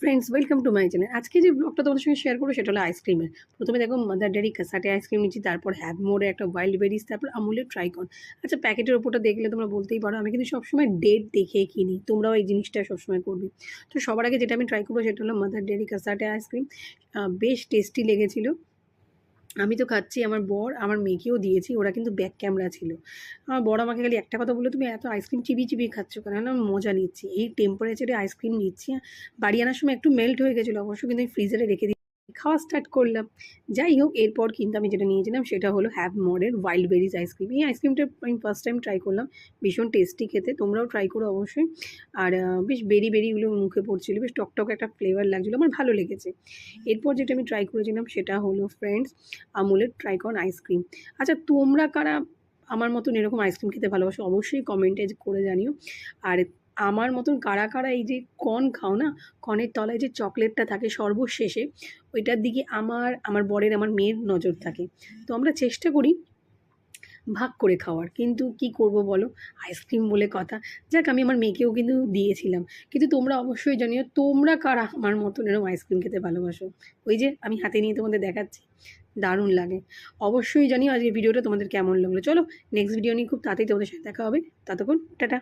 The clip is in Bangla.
Friends, welcome to my channel. আজকে যে ব্লগটা তোমাদের সঙ্গে শেয়ার করবো সেটা হলো আইসক্রিমের। প্রথমে দেখো মাদার ডেয়ারি কাসাটে আইসক্রিম নিচ্ছি, তারপর হ্যাভমোরে একটা ওয়াইল্ড বেরিজ, তারপর আমুলের ট্রাইকন। আচ্ছা, প্যাকেটের ওপরটা দেখলে তোমরা বলতেই পারো আমি কিন্তু সবসময় ডেট দেখে কিনি, তোমরাও এই জিনিসটা সবসময় করবে। তো সবার আগে যেটা আমি ট্রাই করবো সেটা হলো মাদার ডেয়ারি কাসাটে আইসক্রিম। বেশ টেস্টি লেগেছিলো। আমি তো খাচ্ছি, আমার বর আমার মেয়েকেও দিয়েছি, ওরা কিন্তু ব্যাক ক্যামেরা ছিল। আমার বর আমাকে খালি একটা কথা বললো, তুমি এত আইসক্রিম চিবিয়ে চিবিয়ে খাচ্ছ কেন? আমি মজা নিচ্ছি, এই টেম্পারেচারে আইসক্রিম নিচ্ছি। বাড়ি আনার সময় একটু মেল্ট হয়ে গেছিলো অবশ্য, কিন্তু আমি ফ্রিজারে রেখে দিই, খাওয়া স্টার্ট করলাম। যাই হোক, এরপর কিন্তু আমি যেটা নিয়েছিলাম সেটা হলো হ্যাভমোরের ওয়াইল্ড বেরিজ আইসক্রিম। এই আইসক্রিমটা আমি ফার্স্ট টাইম ট্রাই করলাম, ভীষণ টেস্টি খেতে, তোমরাও ট্রাই করো অবশ্যই। আর বেশ বেরিগুলো মুখে পড়ছিলো, বেশ টকটক একটা ফ্লেভার লাগছিলো, আমার ভালো লেগেছে। এরপর যেটা আমি ট্রাই করেছিলাম সেটা হলো ফ্রেন্ডস আমুলের ট্রাইকন আইসক্রিম। আচ্ছা, তোমরা কারা আমার মতন এরকম আইসক্রিম খেতে ভালোবাসো অবশ্যই কমেন্টে করে জানিও। আর আমার মতন কারা কারা এই যে কর্ন খাও না, কর্নের তলায় যে চকলেটটা থাকে সর্বশেষে, ওইটার দিকে আমার বরের আমার মেয়ের নজর থাকে। তো আমরা চেষ্টা করি ভাগ করে খাওয়ার, কিন্তু কি করব বলো, আইসক্রিম বলে কথা। যাক, আমি আমার মেয়েকেও কিন্তু দিয়েছিলাম। কিন্তু তোমরা অবশ্যই জানিও তোমরা কারা আমার মতন এরকম আইসক্রিম খেতে ভালোবাসো। ওই যে আমি হাতে নিয়ে তোমাদের দেখাচ্ছি, দারুণ লাগে। অবশ্যই জানিও আজকের ভিডিওটা তোমাদের কেমন লাগলো। চলো নেক্সট ভিডিও নিয়ে খুব তাড়াতাড়ি তোমাদের সাথে দেখা হবে। ততক্ষণ টাটা।